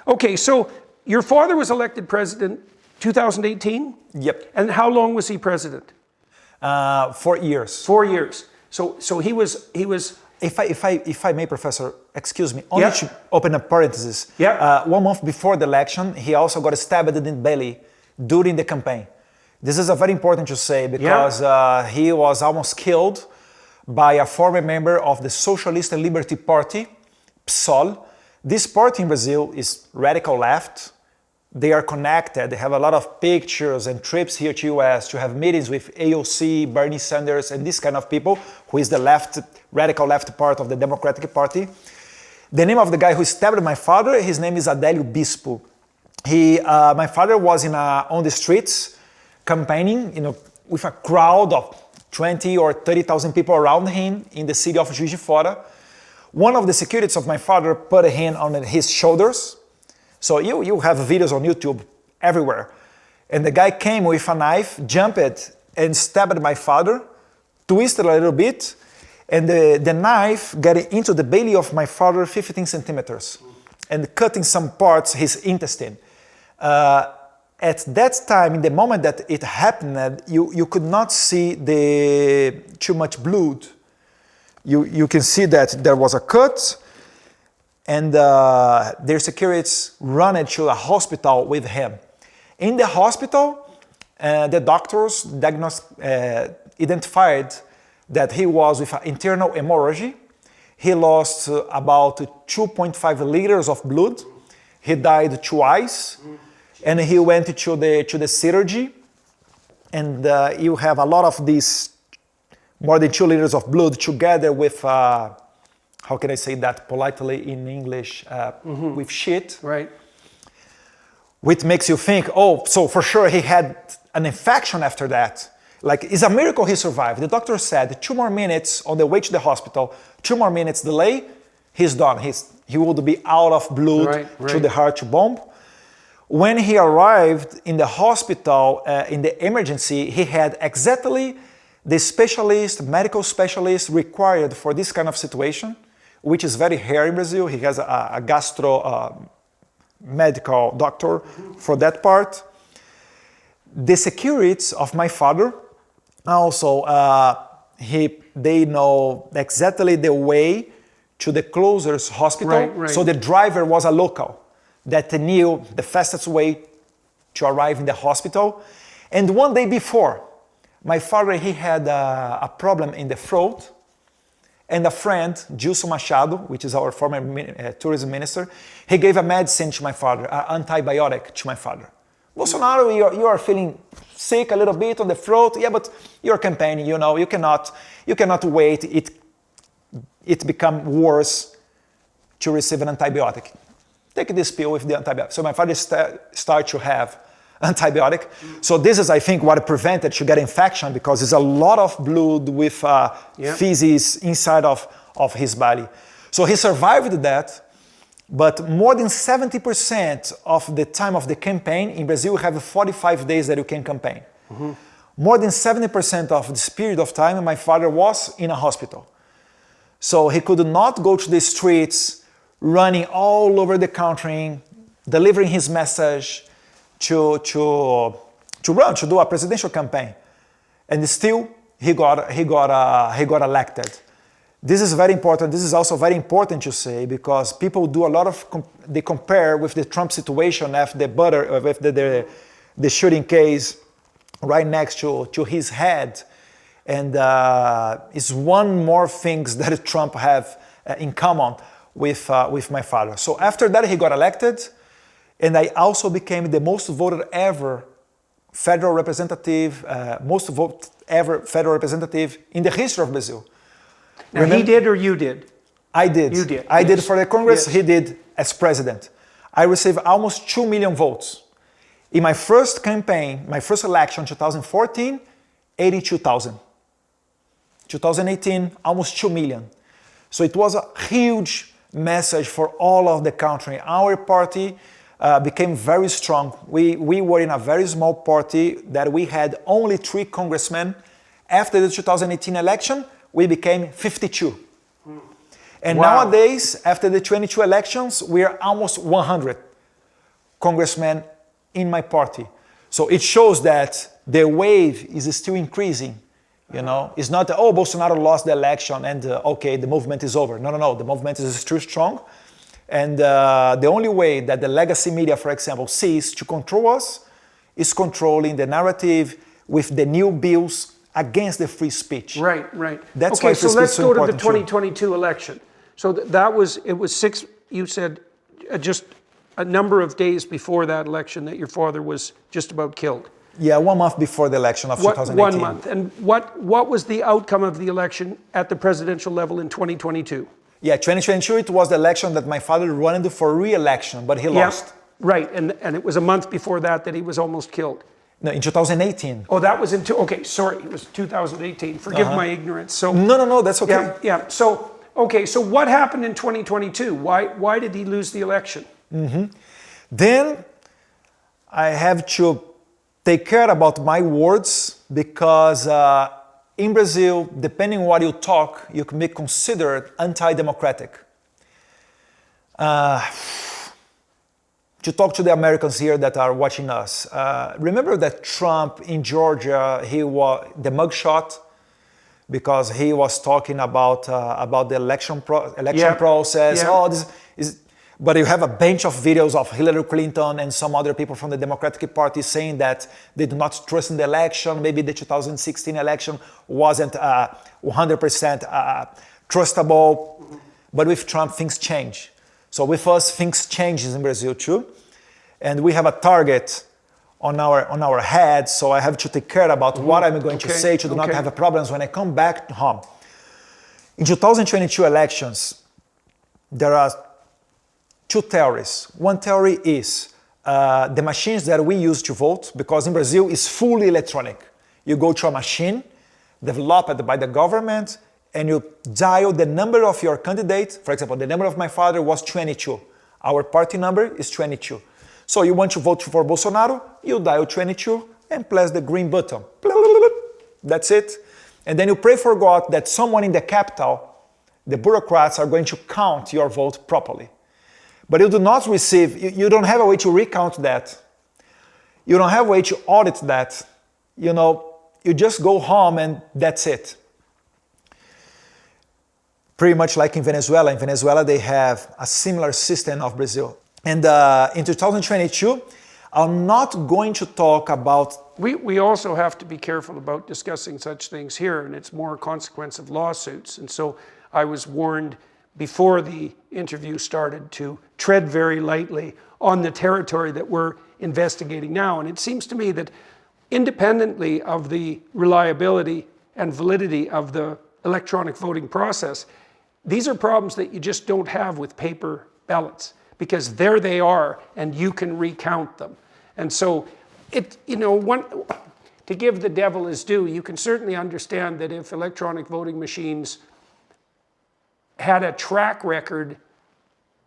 Okay, so your father was elected president 2018? Yep. And how long was he president? 4 years. 4 years. So he was. If I may, Professor, excuse me, only Yeah. to open a parenthesis. Yeah. 1 month before the election, he also got stabbed in the belly during the campaign. This is a very important to say because he was almost killed by a former member of the Socialist and Liberty Party, PSOL. This party in Brazil is radical left. They are connected. They have a lot of pictures and trips here to US to have meetings with AOC, Bernie Sanders, and this kind of people, who is the left, radical left part of the Democratic Party. The name of the guy who stabbed my father, his name is Adélio Bispo. My father was on the streets campaigning, with a crowd of 20 or 30,000 people around him in the city of Juiz de Fora. One of the securities of my father put a hand on his shoulders. So you have videos on YouTube everywhere. And the guy came with a knife, jumped and stabbed my father, twisted a little bit, and the knife got into the belly of my father 15 centimeters and cutting some parts, his intestine. At that time, in the moment that it happened, you could not see too much blood. You can see that there was a cut, and their securities ran to a hospital with him. In the hospital, the doctors identified that he was with an internal hemorrhage. He lost about 2.5 liters of blood. He died twice, and he went to the surgery, and you have a lot of these, more than 2 liters of blood together with how can I say that politely in English? With shit. Right. Which makes you think, oh, so for sure he had an infection after that. Like, it's a miracle he survived. The doctor said 2 more minutes on the way to the hospital, 2 more minutes delay, he's done. He would be out of blood to the heart to bomb. When he arrived in the hospital, in the emergency, he had exactly the medical specialist required for this kind of situation, which is very rare in Brazil. He has a gastro medical doctor for that part. The securities of my father also, they know exactly the way to the closest hospital. Right. So the driver was a local that knew the fastest way to arrive in the hospital. And one day before, my father, he had a problem in the throat, and a friend, Gilson Machado, which is our former tourism minister, he gave a medicine to my father, an antibiotic to my father. Bolsonaro, you are feeling sick a little bit on the throat. Yeah, but you're campaigning, you cannot wait it become worse to receive an antibiotic. Take this pill with the antibiotic. So my father started to have antibiotic. So this is, I think, what prevented to get infection, because it's a lot of blood with feces inside of his body. So he survived that, but more than 70% of the time of the campaign, in Brazil, we have 45 days that you can campaign. More than 70% of this period of time, my father was in a hospital. So he could not go to the streets, running all over the country, delivering his message, to do a presidential campaign, and still he got elected. This is very important. This is also very important to say, because people do a lot of they compare with the Trump situation after the shooting case right next to his head, and it's one more things that Trump have in common with my father. So after that he got elected. And I also became the most voted ever federal representative, federal representative in the history of Brazil. Now, he did or you did? I did. You did. I did for the Congress, Yes. he did as president. I received almost 2 million votes. In my first campaign, my first election, 2014, 82,000. 2018, almost 2 million. So it was a huge message for all of the country. Our party became very strong. We were in a very small party that we had only 3 congressmen. After the 2018 election, we became 52. And Wow. nowadays, after the 22 elections, we are almost 100. congressmen in my party. So it shows that the wave is still increasing. It's not, oh, Bolsonaro lost the election and okay, the movement is over. No, the movement is still strong. And the only way that the legacy media, for example, sees to control us is controlling the narrative with the new bills against the free speech. Right. That's okay, why so free let's speech is go to the important 2022 election. So it was six, you said, just a number of days before that election that your father was just about killed. Yeah, 1 month before the election of 2018. 1 month. And what was the outcome of the election at the presidential level in 2022? Yeah, 2022, it was the election that my father ran for re-election, but he lost. Right, and it was a month before that he was almost killed. No, in 2018. Oh, that was okay, sorry, it was 2018. Forgive my ignorance. So No, that's okay. Yeah. So, okay, so what happened in 2022? Why did he lose the election? Then I have to take care about my words because in Brazil, depending on what you talk, you can be considered anti-democratic. To talk to the Americans here that are watching us, remember that Trump in Georgia, the mugshot, because he was talking about the election process. Yeah. Oh, this is. But you have a bunch of videos of Hillary Clinton and some other people from the Democratic Party saying that they do not trust in the election. Maybe the 2016 election wasn't 100% trustable. But with Trump, things change. So with us, things change in Brazil too. And we have a target on our head. So I have to take care about what I'm going to say to do not have problems when I come back home. In 2022 elections, there are two theories. One theory is the machines that we use to vote, because in Brazil it's fully electronic. You go to a machine developed by the government and you dial the number of your candidate. For example, the number of my father was 22. Our party number is 22. So you want to vote for Bolsonaro, you dial 22 and press the green button. That's it. And then you pray for God that someone in the capital, the bureaucrats, are going to count your vote properly. But you do not receive, you don't have a way to recount that. You don't have a way to audit that. You just go home and that's it. Pretty much like in Venezuela. In Venezuela, they have a similar system of Brazil. And in 2022, I'm not going to talk about... We also have to be careful about discussing such things here, and it's more a consequence of lawsuits. And so I was warned before the interview started to tread very lightly on the territory that we're investigating now. And it seems to me that independently of the reliability and validity of the electronic voting process, these are problems that you just don't have with paper ballots, because there they are and you can recount them. And so to give the devil his due, you can certainly understand that if electronic voting machines had a track record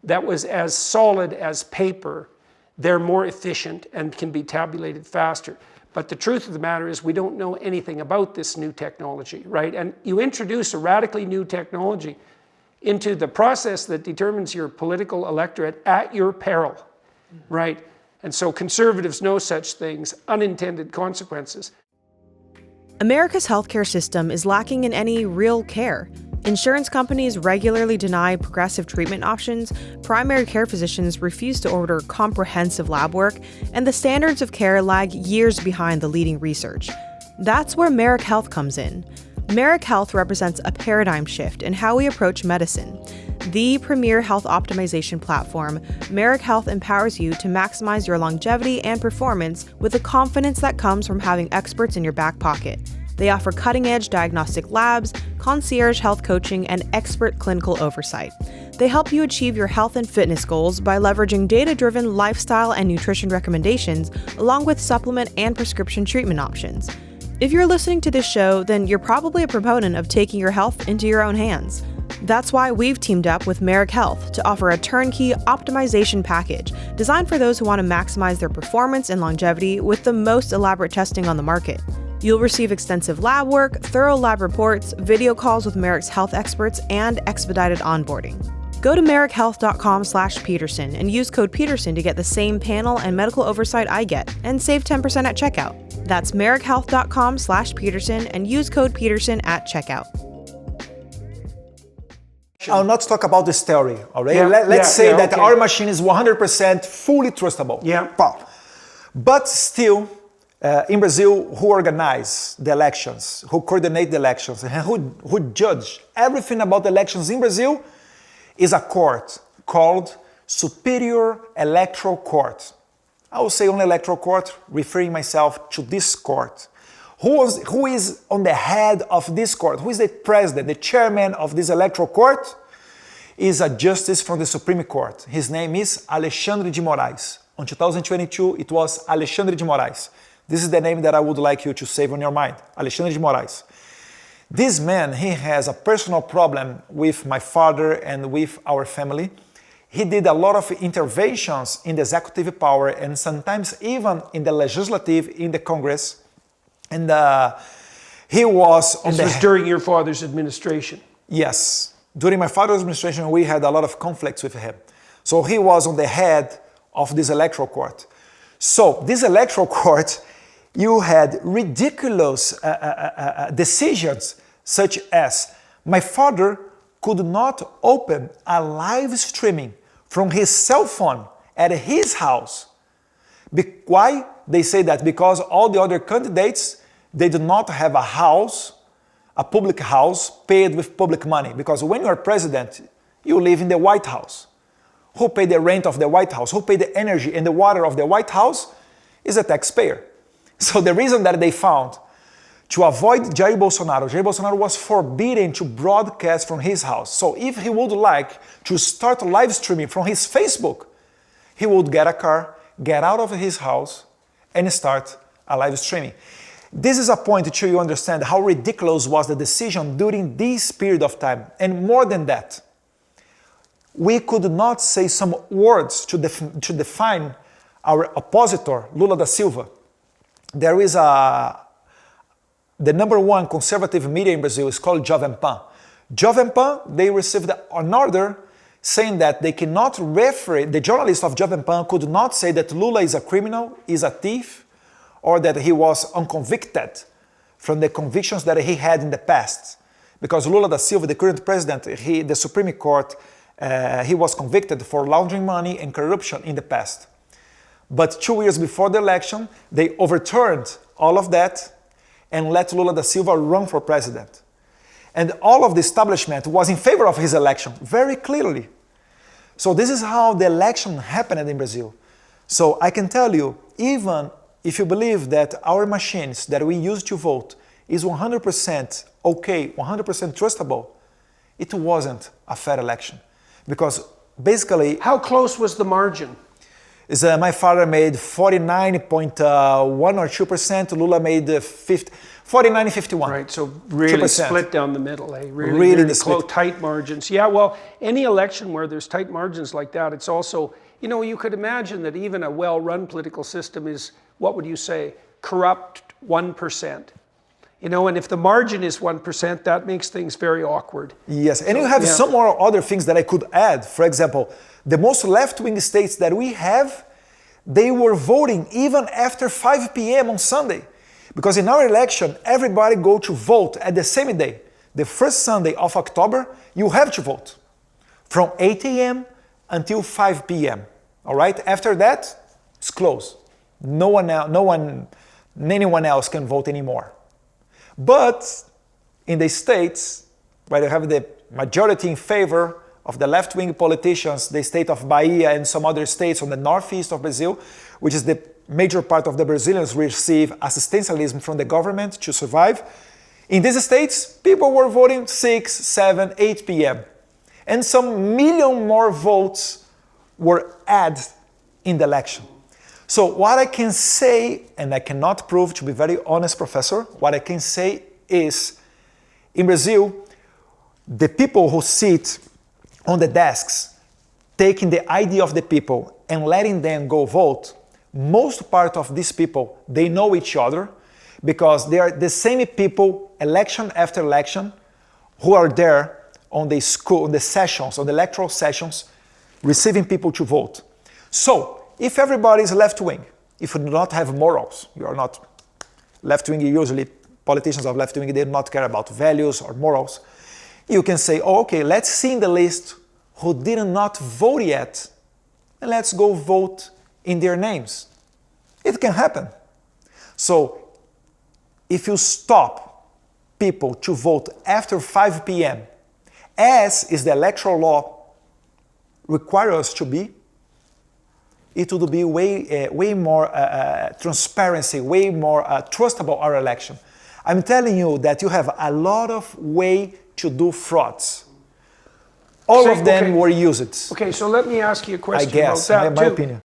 that was as solid as paper, they're more efficient and can be tabulated faster. But the truth of the matter is we don't know anything about this new technology, right? And you introduce a radically new technology into the process that determines your political electorate at your peril, right? And so conservatives know such things, unintended consequences. America's healthcare system is lacking in any real care. Insurance companies regularly deny progressive treatment options, primary care physicians refuse to order comprehensive lab work, and the standards of care lag years behind the leading research. That's where Merrick Health comes in. Merrick Health represents a paradigm shift in how we approach medicine. The premier health optimization platform, Merrick Health empowers you to maximize your longevity and performance with the confidence that comes from having experts in your back pocket. They offer cutting-edge diagnostic labs, concierge health coaching, and expert clinical oversight. They help you achieve your health and fitness goals by leveraging data-driven lifestyle and nutrition recommendations, along with supplement and prescription treatment options. If you're listening to this show, then you're probably a proponent of taking your health into your own hands. That's why we've teamed up with Merrick Health to offer a turnkey optimization package designed for those who want to maximize their performance and longevity with the most elaborate testing on the market. You'll receive extensive lab work, thorough lab reports, video calls with Merrick's health experts, and expedited onboarding. Go to merrickhealth.com/Peterson and use code Peterson to get the same panel and medical oversight I get and save 10% at checkout. That's merrickhealth.com/Peterson and use code Peterson at checkout. I'll not talk about this theory, all right? Yeah, Let's say that okay. our machine is 100% fully trustable. Yeah. But still, in Brazil, who organize the elections, who coordinate the elections, and who judge everything about the elections in Brazil is a court called Superior Electoral Court. I will say only electoral court, referring myself to this court. Who is on the head of this court? Who is the president, the chairman of this electoral court? Is a justice from the Supreme Court. His name is Alexandre de Moraes. On 2022, it was Alexandre de Moraes. This is the name that I would like you to save on your mind, Alexandre de Moraes. This man, he has a personal problem with my father and with our family. He did a lot of interventions in the executive power and sometimes even in the legislative, in the Congress. And he was on This was during your father's administration. Yes. During my father's administration, we had a lot of conflicts with him. So he was on the head of this electoral court. So this electoral court, you had ridiculous decisions such as my father could not open a live streaming from his cell phone at his house. Why? They say that because all the other candidates, they do not have a house, a public house paid with public money. Because when you are president, you live in the White House. Who paid the rent of the White House? Who paid the energy and the water of the White House is a taxpayer. So the reason that they found to avoid Jair Bolsonaro was forbidden to broadcast from his house. So if he would like to start live streaming from his Facebook, he would get a car, get out of his house, and start a live streaming. This is a point to you understand how ridiculous was the decision during this period of time. And more than that, we could not say some words to define our oppositor, Lula da Silva. There is the number one conservative media in Brazil is called Jovem Pan. Jovem Pan, they received an order saying that they cannot refer, the journalist of Jovem Pan could not say that Lula is a criminal, is a thief, or that he was unconvicted from the convictions that he had in the past. Because Lula da Silva, the current president, the Supreme Court, he was convicted for laundering money and corruption in the past. But 2 years before the election, they overturned all of that and let Lula da Silva run for president. And all of the establishment was in favor of his election, very clearly. So this is how the election happened in Brazil. So I can tell you, even if you believe that our machines that we use to vote is 100% okay, 100% trustable, it wasn't a fair election. Because basically... How close was the margin? My father made 49.1 or 2%, Lula made 49 and 51. Right, so really 2%. split down the middle, eh? Really close, tight margins. Yeah, well, any election where there's tight margins like that, it's also, you know, you could imagine that even a well-run political system is, what would you say, corrupt 1%. You know, and if the margin is 1%, that makes things very awkward. Yes, and you have some more other things that I could add. For example, the most left-wing states that we have, they were voting even after 5 p.m. on Sunday. Because in our election, everybody go to vote at the same day. The first Sunday of October, you have to vote. From 8 a.m. until 5 p.m. All right? After that, it's closed. Anyone else can vote anymore. But in the states where you have the majority in favor of the left-wing politicians, the state of Bahia and some other states on the northeast of Brazil, which is the major part of the Brazilians receive assistencialism from the government to survive. In these states, people were voting 6, 7, 8 p.m. And some million more votes were added in the election. So what I can say, and I cannot prove, to be very honest, Professor, what I can say is, in Brazil, the people who sit on the desks, taking the ID of the people and letting them go vote, most part of these people, they know each other because they are the same people, election after election, who are there on the school, on the sessions, on the electoral sessions, receiving people to vote. So, if everybody is left-wing, if you do not have morals, you are not left-wing, usually politicians of left-wing, they do not care about values or morals, you can say, oh, okay, let's see in the list who did not vote yet, and let's go vote in their names. It can happen. So, if you stop people to vote after 5 p.m., as is the electoral law requires us to be, it would be way more transparency, way more trustable our election. I'm telling you that you have a lot of way to do frauds. All of them were used. Okay, so let me ask you a question I guess, about that my too. opinion.